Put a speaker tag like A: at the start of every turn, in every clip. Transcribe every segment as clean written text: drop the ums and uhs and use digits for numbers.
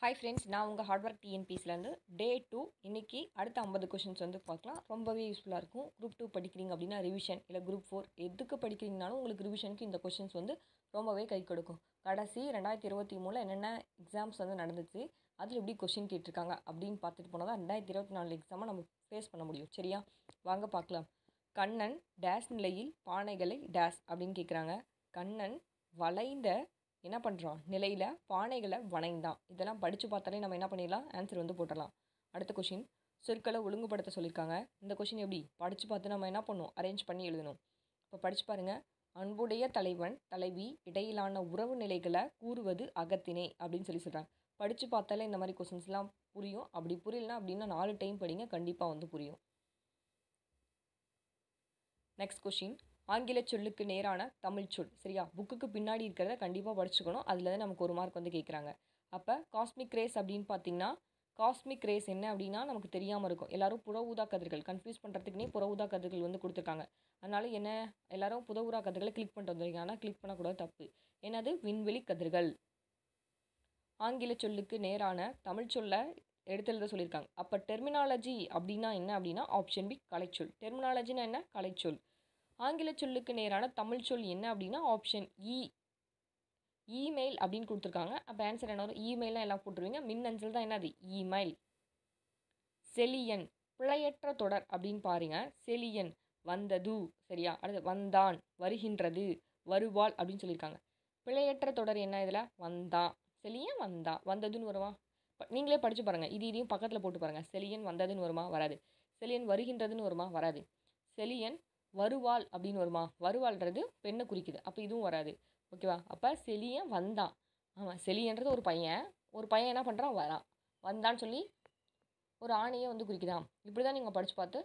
A: Hi friends, நான் உங்கள் hard work டிஎன்பிஎஸ்லேருந்து டே 2 இன்றைக்கி அடுத்த 50 கொஷின்ஸ் வந்து பார்க்கலாம். ரொம்பவே யூஸ்ஃபுல்லாக இருக்கும். குரூப் 2 படிக்கிறீங்க அப்படின்னா ரிவிஷன், இல்லை குரூப் 4 எதுக்கு படிக்கிறீங்கனாலும் உங்களுக்கு ரிவிஷனுக்கு இந்த கொஷின்ஸ் வந்து ரொம்பவே கை கொடுக்கும். கடைசி 2023 என்னென்ன எக்ஸாம்ஸ் வந்து நடந்துச்சு, அதில் எப்படி கொஷின் கேட்டிருக்காங்க அப்படின்னு பார்த்துட்டு போனால் தான் 2024 எக்ஸாமை நம்ம ஃபேஸ் பண்ண முடியும். சரியா, வாங்க பார்க்கலாம். கண்ணன் டேஷ் நிலையில் பானைகளை டேஷ் அப்படின்னு கேட்குறாங்க. கண்ணன் வளைந்த என்ன பண்ணுறான் நிலையில் பானைகளை வணைந்தான். இதெல்லாம் படித்து பார்த்தாலே நம்ம என்ன பண்ணிடலாம், ஆன்சர் வந்து போட்டுடலாம். அடுத்த கொஷின், சொற்களை ஒழுங்குபடுத்த சொல்லியிருக்காங்க. இந்த கொஷின் எப்படி படித்து பார்த்து நம்ம என்ன பண்ணணும், அரேஞ்ச் பண்ணி எழுதணும். இப்போ படித்து பாருங்கள். அன்புடைய தலைவன் தலைவி இடையிலான உறவு நிலைகளை கூறுவது அகத்தினை அப்படின்னு சொல்கிறாங்க. படித்து பார்த்தாலே இந்த மாதிரி கொஷின்ஸ்லாம் புரியும். அப்படி புரியலனா அப்படின்னா 4 டைம் படிங்க, கண்டிப்பாக வந்து புரியும். நெக்ஸ்ட் கொஷின், ஆங்கில சொல்லுக்கு நேரான தமிழ் சொல். சரியா, புக்குக்கு பின்னாடி இருக்கிறத கண்டிப்பாக படிச்சுக்கணும். அதில் தான் நமக்கு 1 மார்க் வந்து கேட்குறாங்க. அப்போ காஸ்மிக் ரேஸ் அப்படின்னு பார்த்தீங்கன்னா, காஸ்மிக் ரேஸ் என்ன அப்படின்னா நமக்கு தெரியாமல் இருக்கும். எல்லோரும் புற ஊதா கதிர்கள் கன்ஃபியூஸ் பண்ணுறதுக்குனே புற ஊதா கதிர்கள் வந்து கொடுத்துருக்காங்க. அதனால் என்ன, எல்லோரும் புற ஊதா கதிர்களை கிளிக் பண்ணிட்டு வந்துருக்கீங்க. ஆனால் கிளிக் பண்ணக்கூடாது, தப்பு. என்னது, விண்வெளி கதிர்கள். ஆங்கில சொல்லுக்கு நேரான தமிழ் சொல்லை எடுத்து சொல்லியிருக்காங்க. அப்போ டெர்மினாலஜி அப்படின்னா என்ன அப்படின்னா ஆப்ஷன் பி கலைச்சொல். டெர்மினாலஜினா என்ன, கலைச்சொல். ஆங்கில சொல்லுக்கு நேரான தமிழ் சொல் என்ன அப்படின்னா ஆப்ஷன் இ இமெயில் அப்படின்னு கொடுத்துருக்காங்க. அப்போ ஆன்சர் என்ன வரும், இமெயிலாம் எல்லாம் போட்டுருவீங்க. மின்னஞ்சல் தான் என்னது, இமெயில். செலியன் பிழையற்ற தொடர் அப்படின்னு பாருங்க. செலியன் வந்தது. சரியா, அடுத்து வந்தான், வருகின்றது, வருவாள் அப்படின்னு சொல்லியிருக்காங்க. பிழையற்ற தொடர் என்ன, இதில் வந்தான். செலியன் வந்தான், வந்ததுன்னு வருமா? நீங்களே படித்து பாருங்கள். இதையும் பக்கத்தில் போட்டு பாருங்கள். செலியன் வந்ததுன்னு வருமா? வராது. செலியன் வருகின்றதுன்னு வருமா? வராது. செலியன் வருவாள் அப்படின்னு வருமா? வருவாள்ன்றது பெண்ணை குறிக்குது, அப்போ இதுவும் வராது. ஓகேவா? அப்போ செலியன் வந்தான். ஆமாம், செலியன்றது ஒரு பையன் என்ன பண்ணுறான், வரான். வந்தான்னு சொல்லி ஒரு ஆணையை வந்து குறிக்குதான். இப்படி தான் நீங்கள் படித்து பார்த்து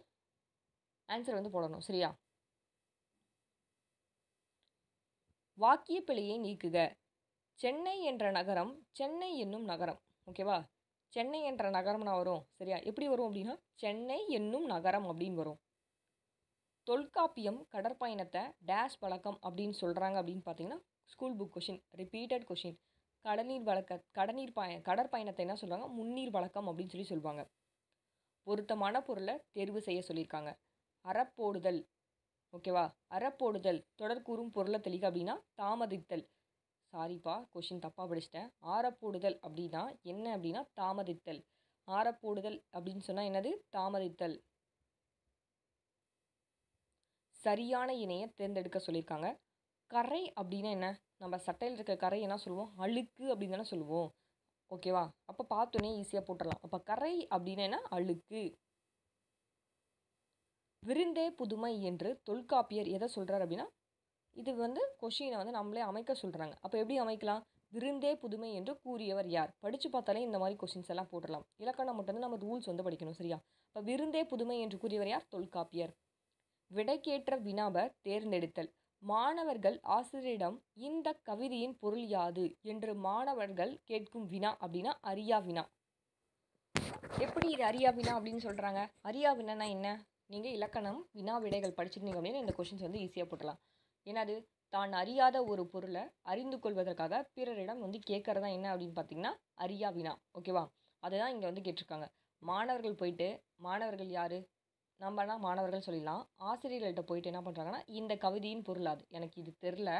A: ஆன்சர் வந்து போடணும். சரியா, வாக்கிய பிழையை நீக்குக. சென்னை என்ற நகரம் சென்னை என்னும் நகரம். ஓகேவா, சென்னை என்ற நகரம்னா வரும். சரியா, எப்படி வரும் அப்படின்னா சென்னை என்னும் நகரம் அப்படின்னு வரும். தொல்காப்பியம் கடற்பயணத்தை டேஷ் வழக்கம் அப்படின்னு சொல்கிறாங்க அப்படின்னு பார்த்தீங்கன்னா school book question, repeated question. கடற்பயணத்தை என்ன சொல்கிறாங்க, முன்னீர் வழக்கம் அப்படின்னு சொல்லுவாங்க. பொருத்தமான பொருளை தேர்வு செய்ய சொல்லியிருக்காங்க. அறப்போடுதல். ஓகேவா, அறப்போடுதல் தொடர்கூறும் பொருளை தெளிக்க அப்படின்னா தாமதித்தல். சாரிப்பா, கொஷின் தப்பாக படிச்சிட்டேன். ஆறப்போடுதல் அப்படின்னா என்ன அப்படின்னா தாமதித்தல். ஆறப்போடுதல் அப்படின்னு சொன்னால் என்னது, தாமதித்தல். சரியான இணையை தேர்ந்தெடுக்க சொல்லியிருக்காங்க. கரை அப்படின்னா என்ன, நம்ம சட்டையில் இருக்க கரை என்ன சொல்லுவோம், அழுக்கு அப்படின்னு தானே சொல்லுவோம். ஓகேவா, அப்போ பார்த்தோன்னே ஈஸியாக போட்டுடலாம். அப்போ கரை அப்படின்னா என்ன, அழுக்கு. விருந்தே புதுமை என்று தொல்காப்பியர் எதை சொல்கிறார் அப்படின்னா, இது வந்து கொஷினை வந்து நம்மளே அமைக்க சொல்கிறாங்க. அப்போ எப்படி அமைக்கலாம், விருந்தே புதுமை என்று கூறியவர் யார்? படித்து பார்த்தாலே இந்த மாதிரி கொஷின்ஸ் எல்லாம் போட்டுடலாம். இலக்கணம் மட்டும் தான் நம்ம ரூல்ஸ் வந்து படிக்கணும். சரியா, இப்போ விருந்தே புதுமை என்று கூறியவர் யார், தொல்காப்பியர். விடைக்கேற்ற வினாவை தேர்ந்தெடுத்தல். மாணவர்கள் ஆசிரியரிடம் இந்த கவிதையின் பொருள் யாது என்று மாணவர்கள் கேட்கும் வினா அப்படின்னா அரியா வினா. எப்படி இது அரியா வினா அப்படின்னு சொல்கிறாங்க? அரியா வினானா என்ன, நீங்கள் இலக்கணம் வினா விடைகள் படிச்சிருந்தீங்க அப்படின்னா இந்த கொஷின்ஸ் வந்து ஈஸியாக போட்டலாம். என்னது, தான் அறியாத ஒரு பொருளை அறிந்து கொள்வதற்காக பிறரிடம் வந்து கேட்குறதா என்ன அப்படின்னு பார்த்தீங்கன்னா அரியா வினா. ஓகேவா, அதுதான் இங்கே வந்து கேட்டிருக்காங்க. மாணவர்கள் போயிட்டு, மாணவர்கள் யார், நம்மனா மாணவர்கள் சொல்லிடலாம். ஆசிரியர்கள்ட்ட போயிட்டு என்ன பண்ணுறாங்கன்னா இந்த கவிதையின் பொருள் அது, எனக்கு இது தெரில,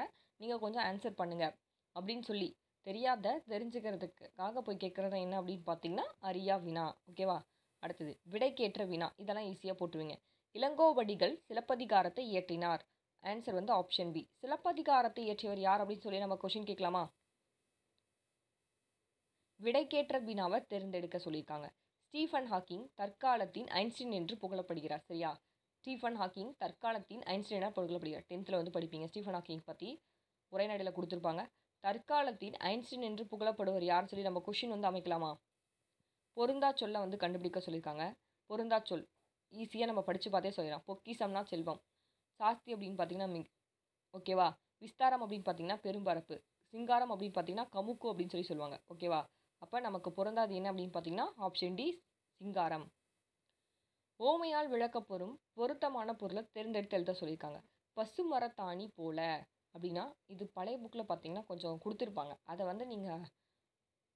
A: நீங்கள் கொஞ்சம் ஆன்சர் பண்ணுங்கள் அப்படின்னு சொல்லி தெரிஞ்சுக்கிறதுக்காக போய் கேட்குறது என்ன அப்படின்னு பார்த்தீங்கன்னா அரியா வினா. ஓகேவா, அடுத்தது விடைக்கேற்ற வினா. இதெல்லாம் ஈஸியாக போட்டுருவீங்க. இளங்கோவடிகள் சிலப்பதிகாரத்தை இயற்றினார். ஆன்சர் வந்து ஆப்ஷன் பி. சிலப்பதிகாரத்தை இயற்றியவர் யார் அப்படின்னு சொல்லி நம்ம கொஷின் கேட்கலாமா? விடைக்கேற்ற வினாவை தேர்ந்தெடுக்க சொல்லியிருக்காங்க. ஸ்டீஃபன் ஹாக்கிங் தற்காலத்தின் ஐன்ஸ்டீன் என்று புகழப்படுகிறார். சரியா, ஸ்டீஃபன் ஹாக்கிங் தற்காலத்தின் ஐன்ஸ்டீனாக புகழப்படுகிறார். 10th வந்து படிப்பீங்க. ஸ்டீஃபன் ஹாக்கிங் பற்றி உரைநடையில் கொடுத்துருப்பாங்க. தற்காலத்தின் ஐன்ஸ்டீன் என்று புகழப்படுவர் யார் சொல்லி நம்ம கொஷின் வந்து அமைக்கலாமா? பொருந்தா சொல்ல வந்து கண்டுபிடிக்க சொல்லியிருக்காங்க. பொருந்தா சொல் ஈஸியாக நம்ம படித்து பார்த்தே சொல்லிடலாம். பொக்கிசம்னா செல்வம். சாஸ்தி அப்படின்னு பார்த்தீங்கன்னா ஓகேவா, விஸ்தாரம் அப்படின்னு பார்த்தீங்கன்னா பெரும்பரப்பு, சிங்காரம் அப்படின்னு பார்த்தீங்கன்னா கமுக்கு அப்படின்னு சொல்லுவாங்க. ஓகேவா, அப்போ நமக்கு பொருந்தாது என்ன அப்படின்னு பார்த்தீங்கன்னா ஆப்ஷன் டி, சிங்காரம். ஓமையால் விளக்கப்பெறும் பொருத்தமான பொருளை தேர்ந்தெடுத்து எழுத சொல்லியிருக்காங்க. பசுமரத்தாணி போல அப்படின்னா இது பழைய புக்கில் பார்த்தீங்கன்னா கொஞ்சம் கொடுத்துருப்பாங்க. அதை வந்து நீங்கள்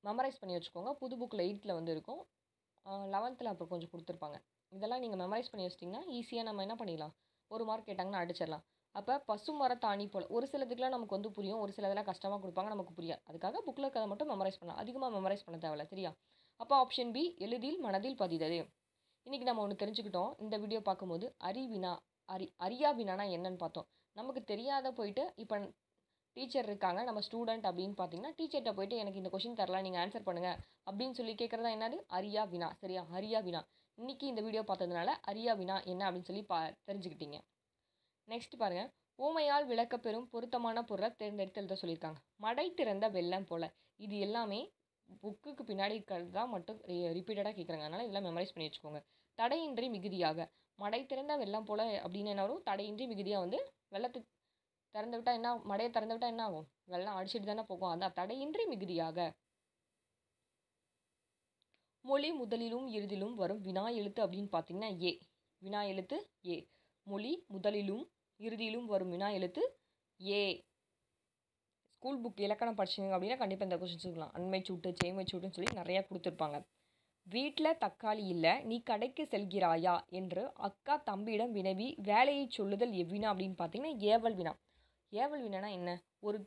A: மெமரைஸ் பண்ணி வச்சுக்கோங்க. புது புக்கில் 8th வந்து இருக்கும். 11th அப்புறம் கொஞ்சம் கொடுத்துருப்பாங்க. இதெல்லாம் நீங்கள் மெமரைஸ் பண்ணி வச்சிட்டிங்கன்னா ஈஸியாக நம்ம என்ன பண்ணிடலாம், 1 மார்க் கேட்டாங்கன்னா அடிச்சிடலாம். அப்போ பசுமரத்தாணி போல் ஒரு சிலதுக்குலாம் நமக்கு வந்து புரியும், ஒரு சிலதெல்லாம் கஷ்டமாக கொடுப்பாங்க, நமக்கு புரியாது. அதுக்காக புக்கில் இருக்கிறத மட்டும் மெமரைஸ் பண்ணலாம், அதிகமாக மெமரைஸ் பண்ண தேவையில்ல. சரியா? அப்போ ஆப்ஷன் பி எளிதில் மனதில் பதிதது. இன்றைக்கி நம்ம ஒன்று தெரிஞ்சுக்கிட்டோம் இந்த வீடியோ பார்க்கும்போது. அறிவினா அறியா வினானா என்னன்னு பார்த்தோம். நமக்கு தெரியாத போயிட்டு இப்போ டீச்சர் இருக்காங்க, நம்ம ஸ்டூடெண்ட் அப்படின்னு பார்த்தீங்கன்னா டீச்சர்கிட்ட போயிட்டு எனக்கு இந்த கொஷின் தரலாம், நீங்கள் ஆன்சர் பண்ணுங்கள் அப்படின்னு சொல்லி கேட்குறதா என்னது? அறியா வினா. சரியா? அறியா வினா. இன்றைக்கி இந்த வீடியோ பார்த்ததுனால அறியா வினா என்ன அப்படின்னு சொல்லி தெரிஞ்சுக்கிட்டீங்க. நெக்ஸ்ட் பாருங்கள், ஊமையால் விளக்கப்பெறும் பொருத்தமான பொருளை தேர்ந்தெடுத்து எழுத சொல்லியிருக்காங்க. மடை திறந்த வெள்ளம் போல். இது எல்லாமே புக்குக்கு பின்னாடி இருக்கிறது தான் மட்டும் ரிப்பீட்டடாக கேட்குறாங்க, அதனால் இதெல்லாம் மெமரைஸ் பண்ணி வச்சுக்கோங்க. தடையின்றி மிகுதியாக. மடை திறந்த வெள்ளம் போல் அப்படின்னு என்ன வரும்? தடையின்றி மிகுதியாக வந்து வெள்ளத்தை திறந்து விட்டால் என்ன, மடையை திறந்து விட்டால் என்ன ஆகும்? வெள்ளம் அடிச்சுட்டு தானே போகும். அதான் தடையின்றி மிகுதியாக. மொழி முதலிலும் இறுதியிலும் வரும் வினா எழுத்து அப்படின்னு பார்த்தீங்கன்னா ஏ. வினா எழுத்து ஏ. மொழி முதலிலும் இறுதியிலும் வரும் வினா எழுத்து ஏ. ஸ்கூல் புக் இலக்கணம் படிச்சிங்க அப்படின்னா கண்டிப்பாக இந்த கொஸ்டின்ஸ் இருக்கலாம். அண்மை சூட்டு, சேமை சூட்டுன்னு சொல்லி நிறையா கொடுத்துருப்பாங்க. வீட்டில் தக்காளி இல்லை, நீ கடைக்கு செல்கிறாயா என்று அக்கா தம்பியிடம் வினவி வேலையை சொல்லுதல் எவ்வினா அப்படின்னு பார்த்தீங்கன்னா ஏவல் வினா. ஏவல் வினானா என்ன? ஒரு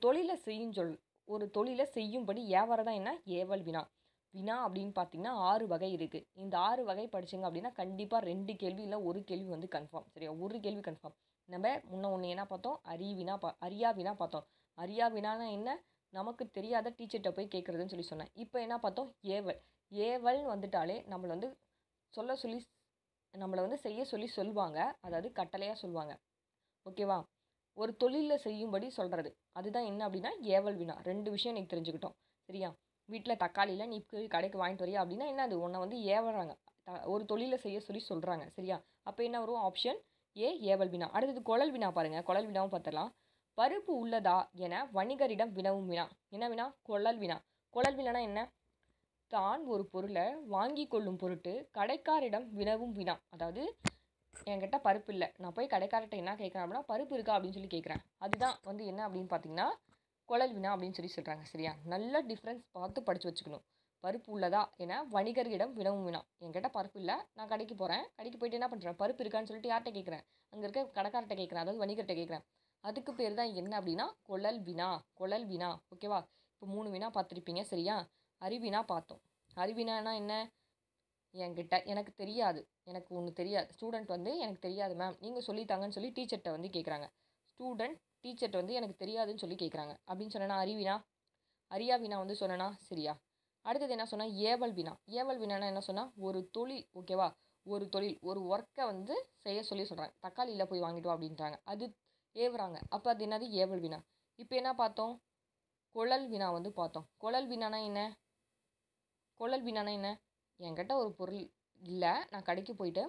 A: தொழிலை செய்யும்படி ஏவறதான் என்ன? ஏவல் வினா. வினா அப்படின்னு பார்த்தீங்கன்னா 6 வகை இருக்குது. இந்த 6 வகை படிச்சிங்க அப்படின்னா கண்டிப்பாக 2 கேள்வி இல்லை 1 கேள்வி வந்து கன்ஃபார்ம். சரியா? 1 கேள்வி கன்ஃபார்ம். நம்ம ஒன்று என்ன பார்த்தோம்? அறியா வினா பார்த்தோம். அறியா வினானா என்ன? நமக்கு தெரியாத டீச்சர்கிட்ட போய் கேட்குறதுன்னு சொல்லி சொன்னேன். இப்போ என்ன பார்த்தோம்? ஏவல். ஏவல்னு வந்துட்டாலே நம்மளை வந்து நம்மளை வந்து செய்ய சொல்லி சொல்லுவாங்க, அதாவது கட்டளையாக சொல்லுவாங்க. ஓகேவா? ஒரு தொழிலில் செய்யும்படி சொல்கிறது, அதுதான் என்ன அப்படின்னா ஏவல் வினா. 2 விஷயம் எனக்கு தெரிஞ்சுக்கிட்டோம். சரியா? வீட்டில் தக்காளியில் நீ கடைக்கு வாங்கிட்டு வரியா அப்படின்னா என்ன? அது உன்னை வந்து ஏவறாங்க, ஒரு தொழிலை செய்ய சொல்லி சொல்கிறாங்க. சரியா? அப்போ என்ன வரும்? ஆப்ஷன் ஏ ஏவல் வினா. அடுத்தது குழல் வினா பாருங்கள். குழல் வினாவும் பார்த்துடலாம். பருப்பு உள்ளதா என வணிகரிடம் வினவும் வினா. என்ன வினா? குழல் வினா. குழல் வினானா என்ன? தான் ஒரு பொருளை வாங்கி கொள்ளும் பொருட்டு கடைக்காரிடம் வினவும் வினா. அதாவது என்கிட்ட பருப்பு இல்லை, நான் போய் கடைக்காரர்கிட்ட என்ன கேட்குறேன் அப்படின்னா பருப்பு இருக்கா அப்படின்னு சொல்லி கேட்குறேன். அதுதான் வந்து என்ன அப்படின்னு பார்த்தீங்கன்னா குழல் வினா அப்படின்னு சொல்லி சொல்கிறாங்க. சரியா? நல்ல டிஃப்ரென்ஸ் பார்த்து படித்து வச்சுக்கணும். பருப்பு உள்ளதா என வணிகரிடம் வினவும் வினா. என்கிட்ட பருப்பு இல்லை, நான் கடைக்கு போகிறேன், கடைக்கு போயிட்டு என்ன பண்ணுறேன்? பருப்பு இருக்கான்னு சொல்லிட்டு யார்கிட்ட கேட்குறேன்? அங்கே இருக்க கடைக்காரர்கிட்ட கேட்குறேன், அதாவது வணிகர்கிட்ட கேட்குறேன். அதுக்கு பேர் தான் என்ன அப்படின்னா குழல் வினா. குழல் வினா. ஓகேவா? இப்போ 3 வினா பார்த்துருப்பீங்க. சரியா? அறிவினா பார்த்தோம். அறிவினானா என்ன? எனக்கு தெரியாது, எனக்கு ஒன்று தெரியாது. ஸ்டூடெண்ட் வந்து எனக்கு தெரியாது மேம், நீங்கள் சொல்லித்தாங்கன்னு சொல்லி டீச்சர்கிட்ட வந்து கேட்குறாங்க. ஸ்டூடெண்ட் டீச்சர்கிட்ட வந்து எனக்கு தெரியாதுன்னு சொல்லி கேட்குறாங்க அப்படின்னு சொன்னா அறிவினா. அறியா வினா வந்து சொன்னா சரியா? அடுத்தது என்ன சொன்னால் ஏவல் வினா. ஏவல் வினானா என்ன சொன்னால் ஒரு தொழில். ஓகேவா? ஒரு ஒர்க்கை வந்து செய்ய சொல்லி சொல்கிறாங்க. தக்காளியில் போய் வாங்கிட்டு வா அப்படின்றாங்க, அது ஏவுறாங்க. அப்போ அது என்னது? ஏவல் வினா. இப்போ என்ன பார்த்தோம்? குழல் வினா வந்து பார்த்தோம். குழல் வினானா என்ன? குழல் வினானா என்ன? என்கிட்ட ஒரு பொருள் இல்லை, நான் கடைக்கு போயிட்டு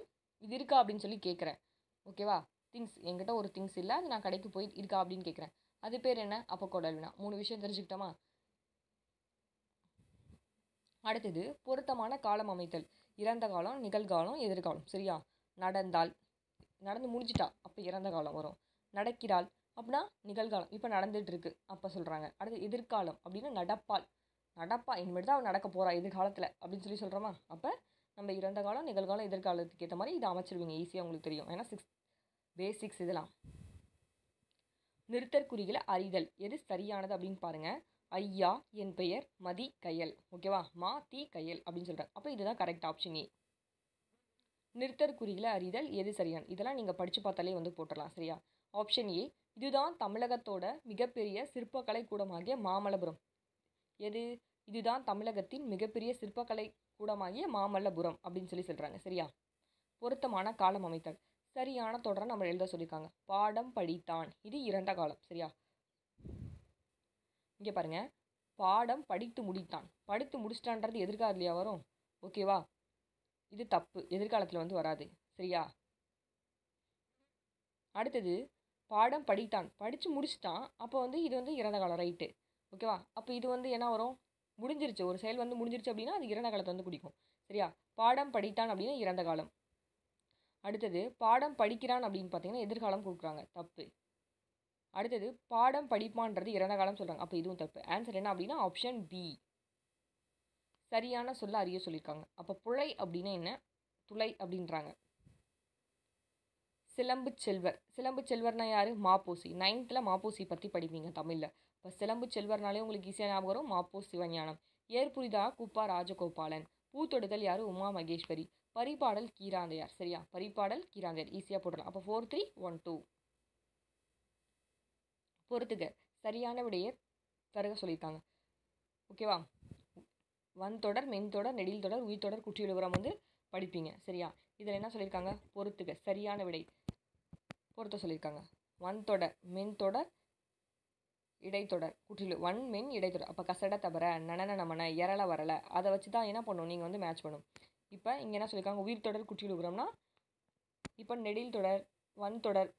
A: இது இருக்கா அப்படின்னு சொல்லி கேட்குறேன். ஓகேவா? என்கிட்ட ஒரு திங்ஸ் இல்லை, அது நான் கடைக்கு போய் இருக்கா அப்படின்னு கேட்குறேன். அது பேர் என்ன? அப்போ குழல் வினா. 3 விஷயம் தெரிஞ்சுக்கிட்டோமா? அடுத்தது பொருத்தமான காலம் அமைத்தல். இறந்த காலம், நிகழ்காலம், எதிர்காலம். சரியா? நடந்து முடிஞ்சிட்டா அப்போ இறந்த காலம் வரும். நடக்கிறாள் அப்படின்னா நிகழ்காலம், இப்போ நடந்துட்டு இருக்கு அப்போ சொல்கிறாங்க. அடுத்து எதிர்காலம் அப்படின்னா நடப்பா இனிமேட்டு தான் அவன் நடக்க போகிறா எதிர்காலத்தில் அப்படின்னு சொல்லி சொல்கிறோமா? அப்போ நம்ம இறந்த காலம், நிகழ்காலம், எதிர்காலத்துக்கு ஏற்ற மாதிரி இதை அமைச்சிருவீங்க. ஈஸியாக உங்களுக்கு தெரியும், ஏன்னா பேசிக்ஸ் இதெல்லாம். நிறுத்தற்குறிகளை அறிதல் எது சரியானது அப்படின்னு பாருங்கள். ஐயா, என் பெயர் மதி கயல். ஓகேவா? தி கயல் அப்படின்னு சொல்கிறாங்க. அப்போ இதுதான் கரெக்ட், ஆப்ஷன் ஏ. நிறுத்தற்குறிகளை அறிதல் எது சரியானது, இதெல்லாம் நீங்கள் படித்து பார்த்தாலே வந்து போட்டுடலாம். சரியா? Option A. இதுதான் தமிழகத்தோட மிகப்பெரிய சிற்பக்கலை கூடமாகிய மாமல்லபுரம். இதுதான் தமிழகத்தின் மிகப்பெரிய சிற்பக்கலை கூடமாகிய மாமல்லபுரம் அப்படின்னு சொல்லி சொல்கிறாங்க. சரியா? பொருத்தமான காலம் அமைத்தல். சரியான தொடரை நம்ம எழுத சொல்லியிருக்காங்க. பாடம் படித்தான், இது இறந்த காலம். சரியா? இங்கே பாருங்க, பாடம் படித்து முடித்தான். படித்து முடிச்சிட்டான்றது எதிர்காலத்துலையா வரும்? ஓகேவா? இது தப்பு, எதிர்காலத்தில் வந்து வராது. சரியா? அடுத்தது பாடம் படித்தான், படித்து முடிச்சிட்டான், அப்போ வந்து இது வந்து இறந்த காலம். ரைட்டு. ஓகேவா? அப்போ இது வந்து என்ன வரும்? முடிஞ்சிருச்சு, ஒரு செயல் வந்து முடிஞ்சிருச்சு அப்படின்னா அது இறந்த காலத்தை வந்து குடிக்கும். சரியா? பாடம் படித்தான் அப்படின்னா இறந்த காலம். அடுத்தது பாடம் படிக்கிறான் அப்படின்னு பார்த்தீங்கன்னா எதிர்காலம் கொடுக்குறாங்க, தப்பு. அடுத்தது பாடம் படிப்பான்றது இறந்த காலம் சொல்கிறாங்க, அப்போ இதுவும் தப்பு. ஆன்சர் என்ன அப்படின்னா ஆப்ஷன் பி. சரியான சொல்ல அறிய சொல்லியிருக்காங்க. அப்போ புழை அப்படின்னா என்ன, துளை அப்படின்றாங்க. சிலம்பு செல்வர். சிலம்பு செல்வர்னா யார்? மாப்போசி. 9th மாப்போசி பற்றி படிப்பீங்க தமிழில். இப்போ சிலம்பு செல்வர்னாலே உங்களுக்கு ஈஸியாக ஞாபகம் வரும், மாப்போ சிவஞானம். ஏற்புரிதா குப்பா ராஜகோபாலன். பூத்தொடுதல் யார்? உமா மகேஸ்வரி. பரிபாடல் கீராந்தையார். சரியா, பரிபாடல் கீராந்தையார் ஈஸியாக போடலாம். அப்போ 4 3 1 2. பொறுத்துக, சரியான விடையை தருக சொல்லியிருக்காங்க. ஓகேவா, வன்தொடர், மென்தொடர், நெடில் தொடர், உயிர்த்தொடர், குற்றியலுகரம் வந்து படிப்பீங்க. சரியா, இதில் என்ன சொல்லியிருக்காங்க? பொறுத்துக, சரியான விடை பொறுத்த சொல்லியிருக்காங்க. வன்தொடர், மென்தொடர், இடைத்தொடர், குற்றிலு. வன் மென் இடைத்தொடர். அப்போ கசட தபர, நனன நமன, எரள வரல, அதை வச்சு தான் என்ன பண்ணும், நீங்கள் வந்து மேட்ச் பண்ணும். இப்போ இங்கே என்ன சொல்லியிருக்காங்க? உயிர்த்தொடர் குற்றியலுகரம்னா இப்போ நெடில் தொடர், வன்தொடர்,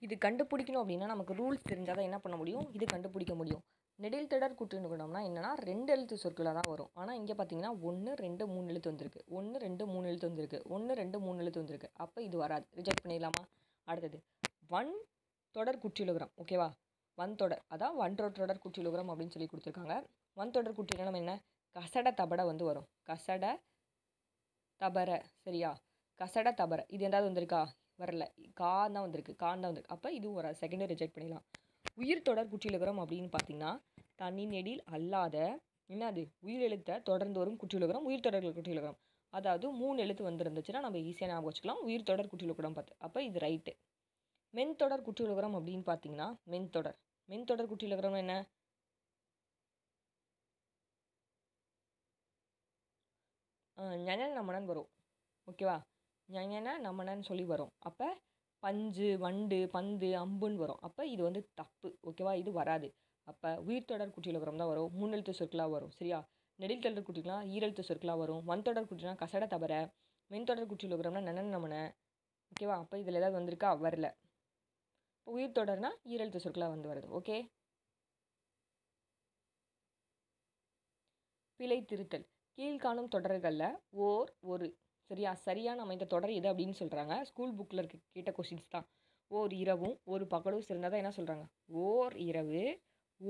A: இது கண்டுபிடிக்கணும் அப்படின்னா நமக்கு ரூல்ஸ் தெரிஞ்சால் தான் என்ன பண்ண முடியும், இது கண்டுபிடிக்க முடியும். நெடில் தொடர் குற்றியலுகரம்னா என்னன்னா 2 எழுத்து சொற்களாக தான் வரும். ஆனால் இங்கே பார்த்தீங்கன்னா 1 2 3 எழுத்து வந்திருக்கு, 1 2 3 எழுத்து வந்திருக்கு, 1 2 3 எழுத்து வந்திருக்கு. அப்போ இது வராது, ரிஜெக்ட் பண்ணிடலாமா? அடுத்தது வன் தொடர் குற்றியலுகரம். ஓகேவா, வன்தொடர், அதான் வன்றொடர் குற்றியலுகரம் அப்படின்னு சொல்லி கொடுத்துருக்காங்க. வன்தொடர் குற்றியலுகரம் என்ன? கசட தபட வந்து வரும், கசட தபர. சரியா, கசட தபர. இது எதாவது வந்திருக்கா? வரல, கான் தான் வந்திருக்கு, கான் தான் வந்திருக்கு. அப்போ இதுவும் வராது, செகண்டே ரிஜெக்ட் பண்ணிடலாம். உயிர் தொடர் குற்றியலுகரம் அப்படின்னு பார்த்தீங்கன்னா தனி நெடில் அல்லாத என்னது உயிரெழுத்தை தொடர்ந்து வரும் குற்றியலுகரம் உயிர் தொடர்கள் குற்றியலுகரம். அதாவது 3 எழுத்து வந்துருந்துச்சுன்னா நம்ம ஈஸியாக ஞாபகம் வச்சுக்கலாம், உயிர் தொடர் குற்றியலுகரம் பார்த்து. அப்போ இது ரைட்டு. மென்தொடர் குற்றியலுகரம் அப்படின்னு பார்த்தீங்கன்னா மென்தொடர். மென்தொடர் குற்றியலுகரம் என்ன? ஞன நமனன் வரும். ஓகேவா, ஞன நமனன்னு சொல்லி வரும். அப்போ பஞ்சு, வண்டு, பந்து, அம்புன்னு வரும். அப்போ இது வந்து தப்பு. ஓகேவா, இது வராது. அப்போ உயிர்த்தொடர் குற்றியலுகரம் தான் வரும், 3 எழுத்து சொற்களாக வரும். சரியா, நெடில் தொடர் குற்றிலாம் ஈரெழுத்து சொற்களாக வரும். வன்தொடர் குற்றினா கசட தபர. மென்தொடர் குற்றியலுகரம்னா நனன் நமன. ஓகேவா, அப்போ இதில் ஏதாவது வந்திருக்கா? வரல. இப்போ உயிர்த்தொடர்னா ஈரெழுத்து சொற்களாக வந்து வருது. ஓகே, பிழை திருத்தல். கீழ்காணும் தொடர்களில் ஒரு. சரியா, சரியான அமைந்த தொடர் எது அப்படின்னு சொல்கிறாங்க. ஸ்கூல் புக்கில் இருக்க கேட்ட கொஷின்ஸ் தான். ஓர் இரவும் ஒரு பகலும் சேர்ந்தால் என்ன சொல்கிறாங்க? ஓர் இரவு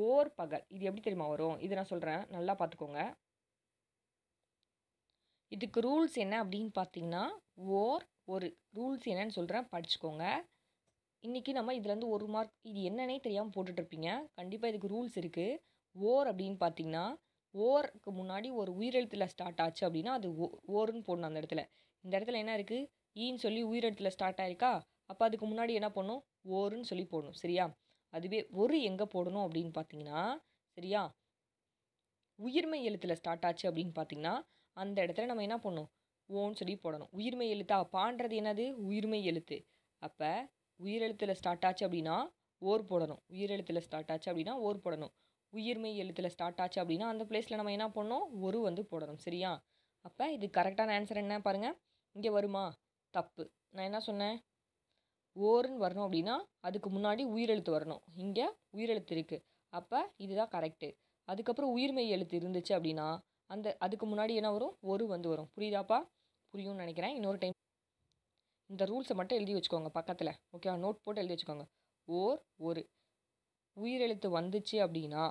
A: ஓர் பகல். இது எப்படி தெரியுமா வரும்? இது நான் சொல்கிறேன், நல்லா பார்த்துக்கோங்க. இதுக்கு ரூல்ஸ் என்ன அப்படின்னு பார்த்தீங்கன்னா ஒரு ரூல்ஸ் என்னன்னு சொல்கிறேன், படிச்சுக்கோங்க. இன்றைக்கி நம்ம இதுலேருந்து 1 மார்க் இது என்னன்னே தெரியாமல் போட்டுட்ருப்பீங்க. கண்டிப்பாக இதுக்கு ரூல்ஸ் இருக்குது. ஓர் அப்படின்னு பார்த்தீங்கன்னா ஓருக்கு முன்னாடி ஒரு உயிரெழுத்தில் ஸ்டார்ட் ஆச்சு அப்படின்னா அது ஓருன்னு போடணும். அந்த இடத்துல இந்த இடத்துல என்ன இருக்குது? ஈன்னு சொல்லி உயிரெழுத்தில் ஸ்டார்ட் ஆயிருக்கா? அப்போ அதுக்கு முன்னாடி என்ன பண்ணணும்? ஓருன்னு சொல்லி போடணும். சரியா, அதுவே ஒரு எங்கே போடணும் அப்படின்னு பார்த்தீங்கன்னா, சரியா, உயிர்மெய் எழுத்தில் ஸ்டார்ட் ஆச்சு அப்படின்னு பார்த்தீங்கன்னா அந்த இடத்துல நம்ம என்ன பண்ணணும்? ஓன்னு சொல்லி போடணும். உயிர்மெய் எழுத்தா? பான்றது என்னது? உயிர்மெய் எழுத்து. அப்போ உயிரெழுத்தில் ஸ்டார்ட் ஆச்சு அப்படின்னா ஓர் போடணும். உயிரெழுத்தில் ஸ்டார்ட் ஆச்சு அப்படின்னா ஓர் போடணும். உயிர்மெய் எழுத்தில் ஸ்டார்ட் ஆச்சு அப்படின்னா அந்த பிளேஸில் நம்ம என்ன பண்ணணும்? ஒரு வந்து போடணும். சரியா, அப்போ இது கரெக்டான ஆன்சர் என்ன பாருங்கள். இங்கே வருமா? தப்பு. நான் என்ன சொன்னேன்? ஓருன்னு வரணும் அப்படின்னா அதுக்கு முன்னாடி உயிரெழுத்து வரணும். இங்கே உயிரெழுத்து இருக்குது. அப்போ இதுதான் கரெக்டு. அதுக்கப்புறம் உயிர்மெய் எழுத்து இருந்துச்சு அப்படின்னா அதுக்கு முன்னாடி என்ன வரும்? ஒரு வந்து வரும். புரியுதாப்பா? புரியும்னு நினைக்கிறேன். இன்னொரு டைம் இந்த ரூல்ஸை மட்டும் எழுதி வச்சுக்கோங்க பக்கத்தில். ஓகேவா, நோட் போட்டு எழுதி வச்சுக்கோங்க. ஒரு உயிரெழுத்து வந்துச்சு அப்படின்னா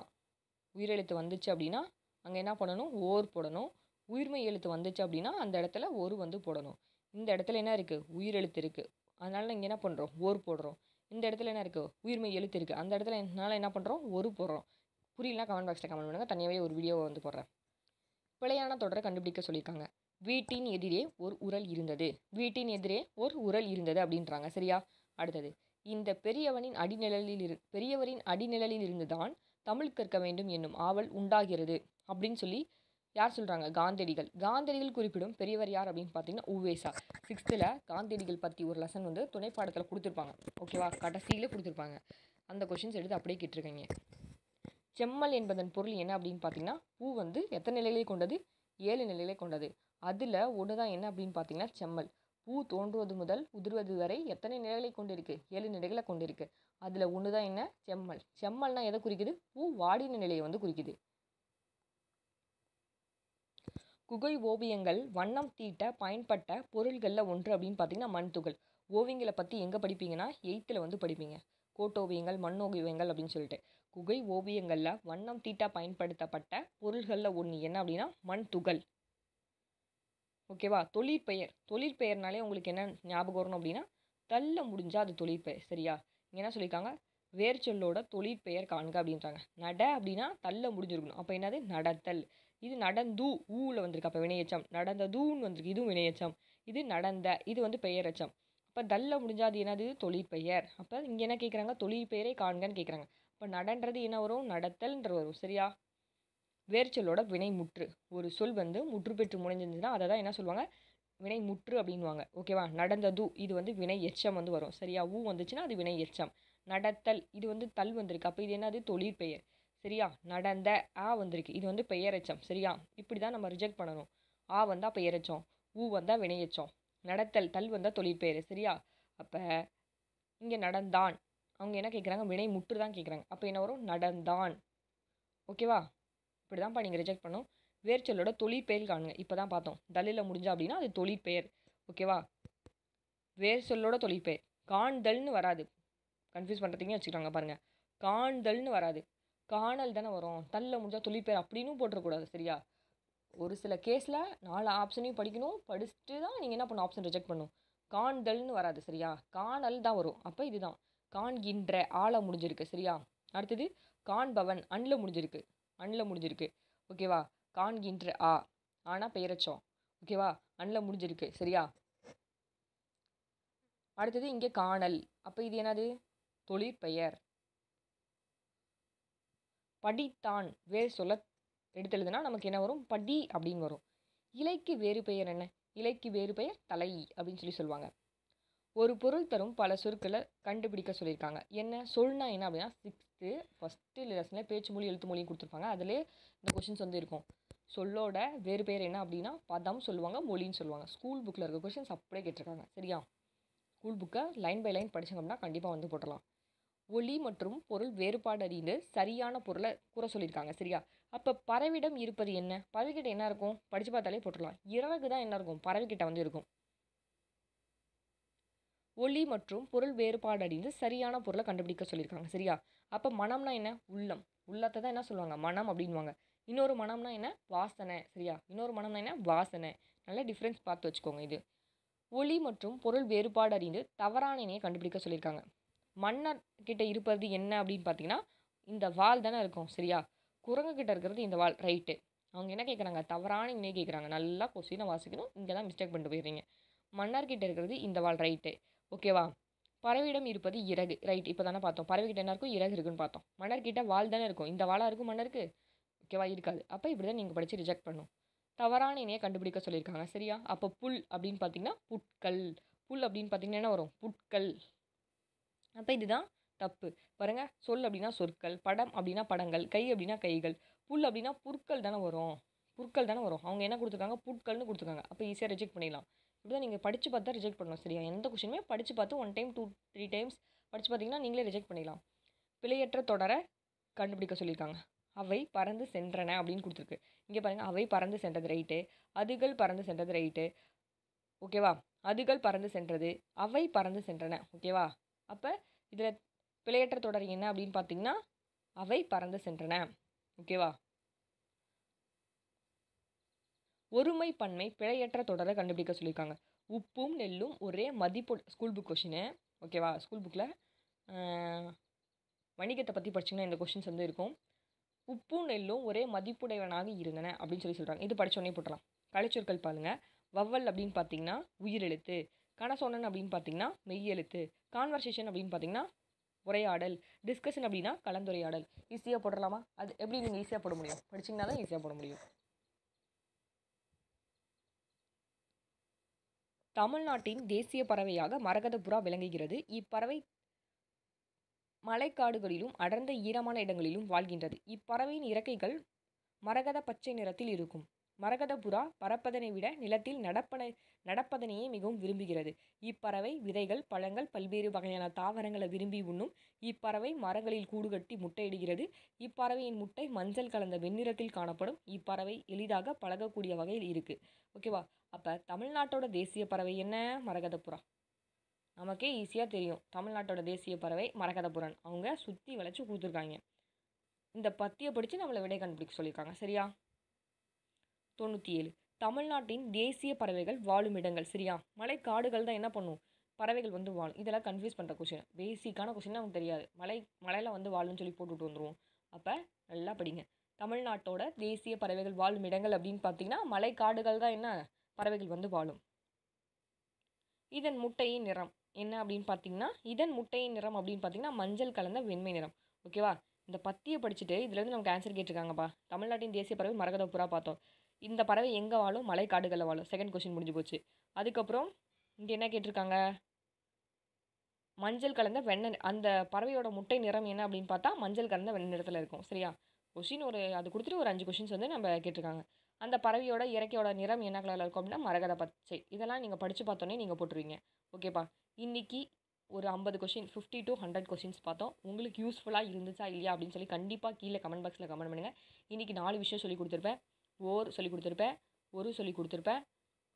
A: அங்கே என்ன பண்ணணும்? ஓர் போடணும். உயிர்மெய் எழுத்து வந்துச்சு அப்படின்னா அந்த இடத்துல ஒரு வந்து போடணும். இந்த இடத்துல என்ன இருக்குது? உயிரெழுத்து இருக்குது, அதனால இங்கே என்ன பண்ணுறோம்? ஓர் போடுறோம். இந்த இடத்துல என்ன இருக்குது? உயிர்மெய் எழுத்து இருக்குது, அந்த இடத்துல என்னால் என்ன பண்ணுறோம்? ஒரு போடுறோம். புரியலனா கமெண்ட் பாக்ஸில் கமெண்ட் பண்ணுங்கள், தனியாகவே ஒரு வீடியோவை வந்து போடுறேன். பிழையான தொடரை கண்டுபிடிக்க சொல்லியிருக்காங்க. வீட்டின் எதிரே ஒரு உரல் இருந்தது. வீட்டின் எதிரே ஒரு உரல் இருந்தது அப்படின்றாங்க. சரியா, அடுத்தது இந்த பெரியவரின் அடிநிழலில் இருந்து தான் தமிழ் கற்க வேண்டும் என்னும் ஆவல் உண்டாகிறது அப்படின்னு சொல்லி யார் சொல்கிறாங்க? காந்தியடிகள் குறிப்பிடும் பெரியவர் யார் அப்படின்னு பார்த்தீங்கன்னா உவேசா. 6th காந்தியடிகள் பற்றி ஒரு லெசன் வந்து துணை பாடத்தில் கொடுத்துருப்பாங்க. ஓகேவா, கடைசியில் கொடுத்துருப்பாங்க. அந்த கொஷின்ஸ் எடுத்து அப்படியே கேட்டிருக்கீங்க. செம்மல் என்பதன் பொருள் என்ன அப்படின்னு பார்த்தீங்கன்னா பூ வந்து எத்தனை நிலைகளை கொண்டது? 7 நிலைகளை கொண்டது. அதில் ஒன்று தான் என்ன அப்படின்னு பார்த்தீங்கன்னா செம்மல். பூ தோன்றுவது முதல் உதிர்வது வரை எத்தனை நிலைகளை கொண்டிருக்கு? 7 நிலைகளை கொண்டிருக்கு. அதில் ஒன்று தான் என்ன? செம்மல். செம்மல்னா எதை குறிக்குது? பூ வாடின நிலையை வந்து குறிக்குது. குகை ஓவியங்கள் வண்ணம் தீட்ட பயன்பட்ட பொருள்களில் ஒன்று அப்படின்னு பார்த்தீங்கன்னா மண் துகள். ஓவியங்களை பற்றி எங்கே படிப்பீங்கன்னா 8th வந்து படிப்பீங்க. கோட்டோவியங்கள், மண் ஓவியங்கள் அப்படின்னு சொல்லிட்டு. குகை ஓவியங்களில் வண்ணம் தீட்ட பயன்படுத்தப்பட்ட பொருள்களில் ஒன்று என்ன அப்படின்னா மண் துகள். ஓகேவா? தொழிற்பெயர்னாலே உங்களுக்கு என்ன ஞாபகம் வரணும் அப்படின்னா தள்ள முடிஞ்சால் அது தொழிற்பெயர். சரியா? இங்கே என்ன சொல்லியிருக்காங்க, வேர் சொல்லோட தொழிற்பெயர் காண்க அப்படின்றாங்க. நட அப்படின்னா தள்ள முடிஞ்சிருக்கணும். அப்போ என்னது நடத்தல். இது நடந்து ஊவில் வந்திருக்கு, அப்போ வினையச்சம். நடந்ததூன்னு வந்திருக்கு, இதுவும் வினையச்சம். இது நடந்த, இது வந்து பெயரச்சம். அப்போ தள்ள முடிஞ்சால் அது என்னது தொழிற்பெயர். அப்போ இங்கே என்ன கேட்குறாங்க, தொழிற்பெயரை காண்கன்னு கேட்குறாங்க. அப்போ நடன்றது என்ன வரும், நடத்தல்ன்ற வரும். சரியா? வேர் சொல்லோட வினை முற்று. ஒரு சொல் வந்து முற்று பெற்று முடிஞ்சிருந்துச்சுன்னா அதை தான் என்ன சொல்லுவாங்க, வினை முற்று அப்படின்வாங்க. ஓகேவா? நடந்தது இது வந்து வினை எச்சம் வந்து வரும். சரியா? ஊ வந்துச்சுன்னா அது வினை எச்சம். நடத்தல் இது வந்து தல் வந்திருக்கு, அப்போ இது என்னது தொழிற்பெயர். சரியா? நடந்த வந்திருக்கு, இது வந்து பெயரெச்சம். சரியா? இப்படி தான் நம்ம ரிஜெக்ட் பண்ணணும். வந்தால் பெயரெச்சம், ஊ வந்தால் வினையெச்சம், நடத்தல் தல் வந்தால் தொழிற்பெயர். சரியா? அப்போ இங்கே நடந்தான், அவங்க என்ன கேட்குறாங்க, வினை முற்று தான் கேட்குறாங்க. அப்போ என்ன வரும், நடந்தான். ஓகேவா? இப்படி தான்ப்பா நீங்கள் ரிஜெக்ட் பண்ணும். வேர் சொல்லோட தொழிற்பெயர் காணுங்க. இப்போ தான் பார்த்தோம், தல்லில் முடிஞ்சா அப்படின்னா அது தொழிற்பெயர். ஓகேவா? வேர் சொல்லோட தொழிற்பெயர். காண்தல்னு வராது, கன்ஃபியூஸ் பண்ணுறதுக்கே வச்சுக்கிறாங்க பாருங்கள். காண்தல்னு வராது, காணல் தானே வரும். தல்ல முடிஞ்சால் தொழிற்பெயர் அப்படின்னு போட்டுறக்கூடாது. சரியா? ஒரு சில கேஸில் 4 ஆப்ஷனையும் படிக்கணும், படிச்சுட்டு தான் நீங்கள் என்ன பண்ணணும், ஆப்ஷன் ரிஜெக்ட் பண்ணணும். காண்தல்னு வராது. சரியா? காணல் தான் வரும். அப்போ இதுதான் காண்கின்ற ஆள முடிஞ்சிருக்கு. சரியா? அடுத்தது காண்பவன் அண்ணில் முடிஞ்சிருக்கு. ஓகேவா? காண்கின்ற ஆனால் பெயரச்சம். ஓகேவா? அண்ணில் முடிஞ்சிருக்கு. சரியா? அடுத்தது இங்கே காணல், அப்போ இது என்னது தொழிற்பெயர். படித்தான் வேர் சொல்ல எடுத்தெழுதுனா நமக்கு என்ன வரும், படி அப்படின்னு வரும். இலைக்கு வேறு பெயர் என்ன, இலைக்கு வேறு பெயர் தலை அப்படின்னு சொல்லுவாங்க. ஒரு பொருள் தரும் பல சொற்களை கண்டுபிடிக்க சொல்லியிருக்காங்க. என்ன சொல்னா என்ன அப்படின்னா 6th ஃபஸ்ட்டு லெசனில் பேச்சு மொழி எழுத்து மொழியும் கொடுத்துருப்பாங்க. அதிலே இந்த கொஷின்ஸ் வந்து இருக்கும். சொல்லோட வேறு பெயர் என்ன அப்படின்னா பதம் சொல்லுவாங்க, மொழின்னு சொல்லுவாங்க. ஸ்கூல் புக்கில் இருக்க கொஷின்ஸ் அப்படியே கேட்டிருக்காங்க. சரியா? ஸ்கூல் புக்கை லைன் பை லைன் படிச்சாங்க அப்படின்னா கண்டிப்பாக வந்து போட்டலாம். ஒலி மற்றும் பொருள் வேறுபாடு அறிந்து சரியான பொருளை கூற சொல்லியிருக்காங்க. சரியா? அப்போ பறவையிடம் இருப்பது என்ன, பறவைக்கிட்ட என்ன இருக்கும், படித்து பார்த்தாலே போட்டுடலாம். இறகு தான் என்ன இருக்கும், பறவைக்கிட்ட வந்து இருக்கும். ஒலி மற்றும் பொருள் வேறுபாடு அறிந்து சரியான பொருளை கண்டுபிடிக்க சொல்லியிருக்காங்க. சரியா? அப்போ மனம்னா என்ன, உள்ளத்தை தான் என்ன சொல்லுவாங்க, மனம் அப்படின்வாங்க. இன்னொரு மனம்னா என்ன, வாசனை. சரியா? இன்னொரு மனம்னா என்ன, வாசனை. நல்ல டிஃப்ரென்ஸ் பார்த்து வச்சுக்கோங்க. இது ஒலி மற்றும் பொருள் வேறுபாடு அறிந்து தவறான இணையை கண்டுபிடிக்க சொல்லியிருக்காங்க. மன்னர் கிட்ட இருப்பது என்ன அப்படின்னு பார்த்தீங்கன்னா இந்த வால் தானே இருக்கும். சரியா? குரங்கு கிட்ட இருக்கிறது இந்த வால். ரைட்டு. அவங்க என்ன கேட்குறாங்க, தவறான இணை கேட்குறாங்க. நல்லா கொஸ்டினை வாசிக்கணும், இங்கே தான் மிஸ்டேக் பண்ணிட்டு போயிடுறீங்க. மன்னர்கிட்ட இருக்கிறது இந்த வால். ரைட்டு. ஓகேவா? பறவையிடம் இருப்பது இறகு. ரைட். இப்போ தானே பார்த்தோம், பறவைக்கிட்ட என்ன இருக்கும், இறகு இருக்குன்னு பார்த்தோம். மன்னர்கிட்ட வால் தானே இருக்கும், இந்த வாலாக இருக்கும் மன்னருக்கு. ஓகேவா? இருக்காது. அப்போ இப்படி தான் நீங்கள் படித்து ரிஜெக்ட் பண்ணணும். தவறான இணையை கண்டுபிடிக்க சொல்லியிருக்காங்க. சரியா? அப்போ புல் அப்படின்னு பார்த்தீங்கன்னா புட்கள். புல் அப்படின்னு பார்த்தீங்கன்னா என்ன வரும், புட்கள். அப்போ இதுதான் தப்பு. பாருங்க, சொல் அப்படின்னா சொற்கள், படம் அப்படின்னா படங்கள், கை அப்படின்னா கைகள், புல் அப்படின்னா புற்கள் தானே வரும். அவங்க என்ன கொடுத்துருக்காங்க, புட்கள்னு கொடுத்துருக்காங்க. அப்போ ஈஸியாக ரிஜெக்ட் பண்ணிடலாம். இப்படி தான் நீங்கள் படித்து பார்த்தா ரிஜெக்ட் பண்ணணும். சரியா? எந்த கொஸ்டினுமே படித்து பார்த்து 1 டைம் 2 3 டைம்ஸ் படித்து பார்த்தீங்கன்னா நீங்களே ரிஜெக்ட் பண்ணிடலாம். பிழையற்ற தொடரை கண்டுபிடிக்க சொல்லியிருக்காங்க. அவை பறந்து சென்றன அப்படின்னு கொடுத்துருக்கு. இங்கே பாருங்கள், அவை பறந்து சென்றது ரைட்டு, அதுகள் பறந்து சென்றது ரைட்டு. ஓகேவா? அதுகள் பறந்து சென்றது, அவை பறந்து சென்றன. ஓகேவா? அப்போ இதில் பிழையற்ற தொடர் என்ன அப்படின்னு பார்த்தீங்கன்னா அவை பறந்து சென்றன. ஓகேவா? ஒருமை பன்மை பிழையற்ற தொடரை கண்டுபிடிக்க சொல்லியிருக்காங்க. உப்பும் நெல்லும் ஒரே மதிப்பு. School book question. ஓகேவா? ஸ்கூல் புக்கில் வணிகத்தை பற்றி படிச்சிங்கன்னா இந்த கொஷின்ஸ் வந்து இருக்கும். உப்பும் நெல்லும் ஒரே மதிப்புடையவனாக இருந்தன அப்படின்னு சொல்கிறாங்க. இது படித்தோடனே போட்டலாம். கலைச்சொற்கள் பாருங்கள். வவ்வல் அப்படின்னு பார்த்தீங்கன்னா உயிரெழுத்து, கனசொன்னன் அப்படின்னு பார்த்தீங்கன்னா மெய்யெழுத்து, கான்வர்சேஷன் அப்படின்னு பார்த்தீங்கன்னா உரையாடல், டிஸ்கஷன் அப்படின்னா கலந்துரையாடல். ஈஸியாக போடலாமா? அது எப்படி நீங்கள் ஈஸியாக போட முடியும், படிச்சிங்கன்னா தான் ஈஸியாக போட முடியும். தமிழ்நாட்டின் தேசிய பறவையாக மரகதப்புறா விளங்குகிறது. இப்பறவை மலைக்காடுகளிலும் அடர்ந்த ஈரமான இடங்களிலும் வாழ்கின்றது. இப்பறவையின் இறக்கைகள் மரகத பச்சை நிறத்தில் இருக்கும். மரகதப்புறா பறப்பதனை விட நிலத்தில் நடப்பதனையே மிகவும் விரும்புகிறது. இப்பறவை விதைகள், பழங்கள், பல்வேறு வகையான தாவரங்களை விரும்பி உண்ணும். இப்பறவை மரங்களில் கூடு கட்டி முட்டையிடுகிறது. இப்பறவையின் முட்டை மஞ்சள் கலந்த வெண்ணிறத்தில் காணப்படும். இப்பறவை எளிதாக பழகக்கூடிய வகையில் இருக்குது. ஓகேவா? அப்போ தமிழ்நாட்டோட தேசிய பறவை என்ன, மரகதப்புறா. நமக்கே ஈஸியாக தெரியும், தமிழ்நாட்டோட தேசிய பறவை மரகதப்புறன். அவங்க சுற்றி வளைச்சி கொடுத்துருக்காங்க. இந்த பத்தியை படித்து நம்மளை விடை கண்டுபிடிக்க சொல்லியிருக்காங்க. சரியா? 97 தமிழ்நாட்டின் தேசிய பறவைகள் வாழும் இடங்கள். சரியா? மலைக்காடுகள் தான் என்ன பண்ணும், பறவைகள் வந்து வாழும். இதெல்லாம் கன்ஃபியூஸ் பண்ணுற கொஷின், பேசிக்கான கொஷின் நமக்கு தெரியாது. மலையில் வந்து வாழும்னு சொல்லி போட்டுவிட்டு வந்துடுவோம். அப்போ நல்லா படிங்க. தமிழ்நாட்டோட தேசிய பறவைகள் வாழும் இடங்கள் அப்படின்னு பார்த்தீங்கன்னா மலைக்காடுகள் தான் என்ன பறவைகள் வந்து வாழும். இதன் முட்டையின் நிறம் என்ன அப்படின்னு பார்த்தீங்கன்னா மஞ்சள் கலந்த வெண்மை நிறம். ஓகேவா? இந்த பத்தியை படிச்சுட்டு இதுலேருந்து நமக்கு ஆன்சர் கேட்டிருக்காங்கப்பா. தமிழ்நாட்டின் தேசிய பறவை மரகத புறா பார்த்தோம். இந்த பறவை எங்கே வாழும், மலைக்காடுகளில் வாழும். செகண்ட் கொஸ்டின் முடிஞ்சு போச்சு. அதுக்கப்புறம் இங்கே என்ன கேட்டிருக்காங்க, மஞ்சள் கலந்த வெண்ணெய், அந்த பறவையோட முட்டை நிறம் என்ன அப்படின்னு பார்த்தா மஞ்சள் கலந்த வெண்ணெய் நிறத்தில் இருக்கும். சரியா? கொஷின் அது கொடுத்துட்டு ஒரு 5 கொஷின்ஸ் வந்து நம்ம கேட்டிருக்காங்க. அந்த பறவையோட இறக்கையோட நிறம் என்ன கலரில் இருக்கும் அப்படின்னா மரகத பச்சை. இதெல்லாம் நீங்கள் படித்து பார்த்தோன்னே நீங்கள் போட்டுருவீங்க. ஓகேப்பா? இன்றைக்கி ஒரு 50 கொஷின் 50 to 100 கொஷின்ஸ் பார்த்தோம். உங்களுக்கு யூஸ்ஃபுல்லாக இருந்துச்சா இல்லையா அப்படின்னு சொல்லி கண்டிப்பாக கீழே கமெண்ட் பாக்ஸில் கமெண்ட் பண்ணுங்கள். இன்றைக்கி 4 விஷயம் சொல்லி கொடுத்துருப்பேன். சொல்லி கொடுத்துருப்பேன், சொல்லி கொடுத்துருப்பேன்,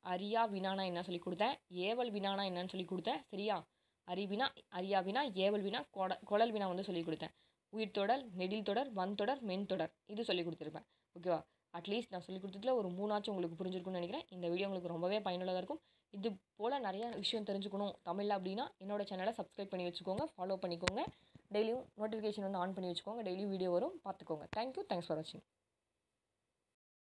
A: அரியா வினானா என்ன சொல்லி கொடுத்தேன், ஏவல் வினானா என்னன்னு சொல்லி கொடுத்தேன். சரியா? அறிவினா, அரியா வினா, ஏவல் வினா, குழல் வினா வந்து சொல்லி கொடுத்தேன். உயிர் தொடர், நெடில் தொடர், வன்தொடர், மென் தொடர் இது சொல்லி கொடுத்துருப்பேன். ஓகேவா? அட்லீஸ்ட் நான் சொல்லி கொடுத்ததுல ஒரு 3 உங்களுக்கு புரிஞ்சிருக்கும்னு நினைக்கிறேன். இந்த வீடியோ உங்களுக்கு ரொம்பவே பயனுள்ளதாக இருக்கும். இது போல் நிறைய விஷயம் தெரிஞ்சுக்கணும் தமிழில் அப்படின்னா என்னோடய சேனலை சப்ஸ்கிரைப் பண்ணி வச்சுக்கோங்க, ஃபாலோ பண்ணிக்கோங்க. டெய்லியும் நோட்டிஃபிகேஷன் வந்து ஆன் பண்ணி வச்சுக்கோங்க. டெய்லியும் வீடியோ வரும், பார்த்துக்கோங்க. தேங்க்யூ. தேங்க்ஸ் ஃபார் வாட்சிங்.